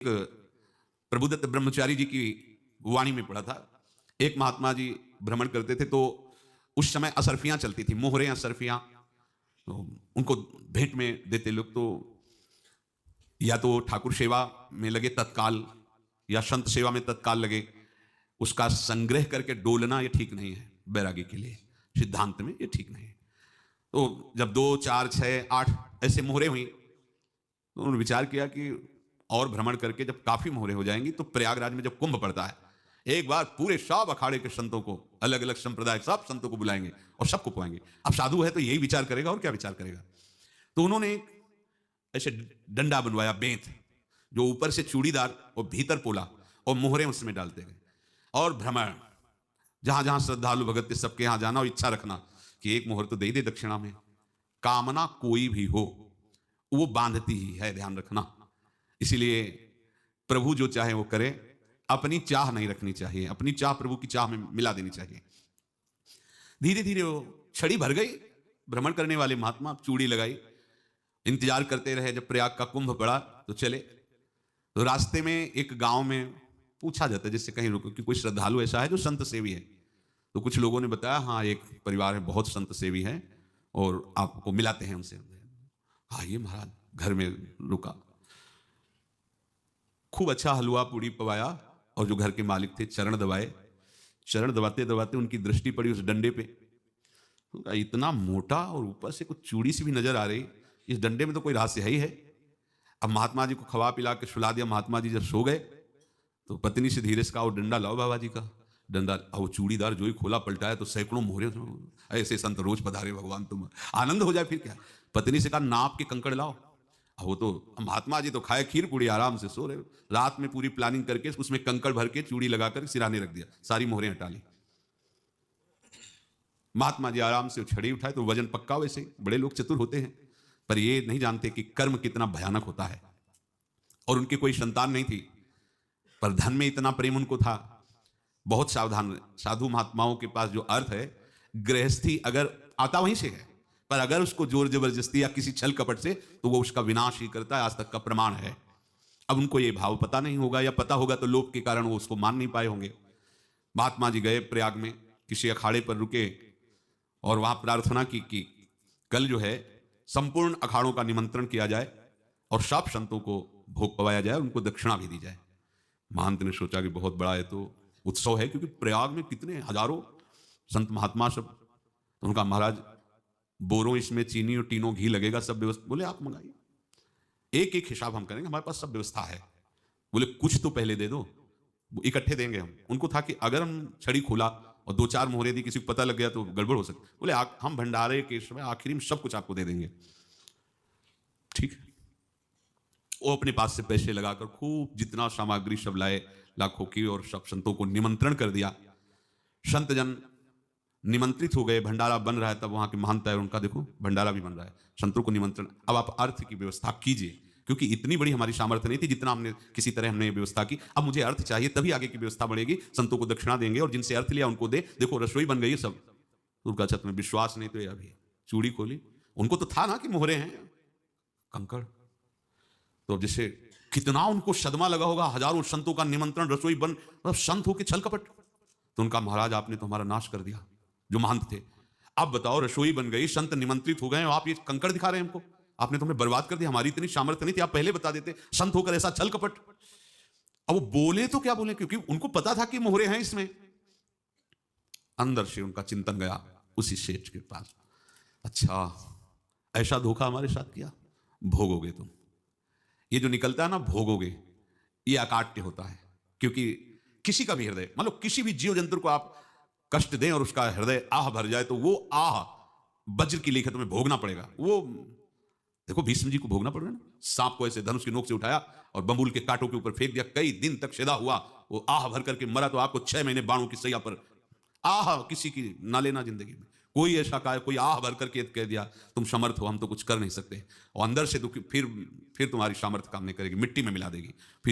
प्रभुदत्त ब्रह्मचारी जी की वाणी में पढ़ा था। एक महात्मा जी भ्रमण करते थे, तो उस समय असरफियां चलती थी, मोहरे असरफियां, तो उनको भेंट में देते लोग। तो या तो ठाकुर सेवा में लगे तत्काल, या संत सेवा में तत्काल लगे, उसका संग्रह करके डोलना ये ठीक नहीं है बैरागी के लिए, सिद्धांत में ये ठीक नहीं है। तो जब 2, 4, 6, 8 ऐसे मोहरे हुई, तो उन्होंने विचार किया कि और भ्रमण करके जब काफी मोहरे हो जाएंगी, तो प्रयागराज में जब कुंभ पड़ता है, एक बार पूरे सब अखाड़े के संतों को, अलग अलग संप्रदाय सब संतों को बुलाएंगे और सबको पुआएंगे। अब साधु है तो यही विचार करेगा, और क्या विचार करेगा। तो उन्होंने ऐसे डंडा बनवाया, बेंत, जो ऊपर से चूड़ीदार और भीतर पोला, और मोहरे उसमें डालते गए। और भ्रमण, जहां जहां श्रद्धालु भगत थे सबके यहां जाना और इच्छा रखना कि एक मोहर तो दे दे दक्षिणा में। कामना कोई भी हो वो बांधती ही है, ध्यान रखना। इसीलिए प्रभु जो चाहे वो करे, अपनी चाह नहीं रखनी चाहिए, अपनी चाह प्रभु की चाह में मिला देनी चाहिए। धीरे धीरे वो छड़ी भर गई, भ्रमण करने वाले महात्मा चूड़ी लगाई, इंतजार करते रहे। जब प्रयाग का कुंभ पड़ा तो चले। तो रास्ते में एक गांव में पूछा जाता है जिससे कहीं रुको कि कोई श्रद्धालु ऐसा है जो संत सेवी है। तो कुछ लोगों ने बताया, हाँ एक परिवार है बहुत संत सेवी है और आपको मिलाते हैं उनसे। हाँ ये महाराज, घर में रुका, खूब अच्छा हलवा पूड़ी पवाया, और जो घर के मालिक थे चरण दबाए। चरण दबाते दबाते उनकी दृष्टि पड़ी उस डंडे पे, तो इतना मोटा और ऊपर से कुछ चूड़ी सी भी नजर आ रही, इस डंडे में तो कोई रहस्य है ही है। अब महात्मा जी को खवा पिला के सुला दिया। महात्मा जी जब सो गए तो पत्नी से धीरे से कहा, वो डंडा लाओ बाबा जी का डंडा। वो चूड़ीदार जो ही खोला पलटाया तो सैकड़ों मोहरे। ऐसे संत रोज पधारे भगवान, तुम आनंद हो जाए फिर क्या। पत्नी से कहा, नाप के कंकड़ लाओ। वो तो महात्मा जी तो खाए खीर पूड़ी, आराम से सो रहे। रात में पूरी प्लानिंग करके उसमें कंकड़ भर के चूड़ी लगाकर सिराने रख दिया, सारी मोहरें हटा ली। महात्मा जी आराम से छड़ी उठाए तो वजन पक्का। वैसे बड़े लोग चतुर होते हैं, पर ये नहीं जानते कि कर्म कितना भयानक होता है। और उनकी कोई संतान नहीं थी, पर धन में इतना प्रेम उनको था। बहुत सावधान साधु महात्माओं के पास जो अर्थ है, गृहस्थी अगर आता वहीं से है, पर अगर उसको जोर जबरदस्ती या किसी छल कपट से, तो वो उसका विनाश ही करता है। आज तक का प्रमाण है। अब उनको ये भाव पता नहीं होगा, या पता होगा तो लोभ के कारण वो उसको मान नहीं पाए होंगे। महात्मा जी गए प्रयाग में, किसी अखाड़े पर रुके और वहां प्रार्थना की कि कल जो है संपूर्ण अखाड़ों का निमंत्रण किया जाए और सब संतों को भोग पवाया जाए, उनको दक्षिणा भी दी जाए। महंत ने सोचा कि बहुत बड़ा है तो उत्सव है, क्योंकि प्रयाग में कितने हजारों संत महात्मा सब। तो उनका महाराज बोरों इसमें चीनी और टीनों घी लगेगा, सब व्यवस्था। बोले आप मंगाइए, एक एक हिसाब हम करेंगे, हमारे पास सब व्यवस्था है। बोले कुछ तो पहले दे दो, इकट्ठे देंगे हम। उनको था कि अगर हम छड़ी खोला और 2, 4 मोहरे दी, किसी को पता लग गया तो गड़बड़ हो सकती। बोले हम भंडारे के समय आखिरी में सब कुछ आपको दे देंगे। ठीक है। वो अपने पास से पैसे लगाकर खूब जितना सामग्री सब लाए, लाखों की, और सब संतों को निमंत्रण कर दिया। संत जन निमंत्रित हो गए, भंडारा बन रहा है। तब वहां के महंत है, उनका देखो भंडारा भी बन रहा है, संतों को निमंत्रण। अब आप अर्थ की व्यवस्था कीजिए, क्योंकि इतनी बड़ी हमारी सामर्थ्य नहीं थी जितना हमने किसी तरह हमने व्यवस्था की। अब मुझे अर्थ चाहिए, तभी आगे की व्यवस्था बढ़ेगी। संतों को दक्षिणा देंगे और जिनसे अर्थ लिया उनको दे। देखो रसोई बन गई सब। उनका छत में विश्वास नहीं, तो ये अभी चूड़ी खोली। उनको तो था ना कि मोहरे हैं कंकड़। तो जैसे कितना उनको सदमा लगा होगा, हजारों संतों का निमंत्रण, रसोई बन, मतलब संत हो के छल कपट। तो उनका महाराज आपने तो हमारा नाश कर दिया, जो महंत थे। अब बताओ, रसोई बन गई, संत निमंत्रित हो गए, आप ये कंकड़ दिखा रहे हैं हमको। आपने तो हमें बर्बाद कर दिया, हमारी इतनी सामर्थ्य नहीं थी, आप पहले बता देते। संत होकर ऐसा छल कपट। अब वो बोले तो क्या बोले, क्योंकि उनको पता था कि मोहरे हैं इसमें। अंदर से उनका चिंतन गया उसी सेठ के पास, अच्छा ऐसा धोखा हमारे साथ किया, भोगोगे तुम। ये जो निकलता है ना भोगोगे, ये अकाट्य होता है। क्योंकि किसी का भी हृदय, मतलब किसी भी जीव जंतु को आप कष्ट दें और उसका हृदय आह भर जाए, तो वो आह वज्र की लेखा तुम्हें भोगना पड़ेगा। वो देखो भीष्म जी को भोगना पड़ रहा है ना। सांप को ऐसे धनुष की नोक से उठाया और बंबूल के कांटों के ऊपर फेंक दिया, कई दिन तक सेदा हुआ, वो आह भर करके मरा। तो आपको 6 महीने बाणों की सैया पर आह किसी की ना लेना जिंदगी में। कोई ऐसा कहा, कोई आह भर करके कह दिया तुम समर्थ हो, हम तो कुछ कर नहीं सकते, और अंदर से दुखी, फिर तुम्हारी सामर्थ्य काम नहीं करेगी, मिट्टी में मिला देगी। फिर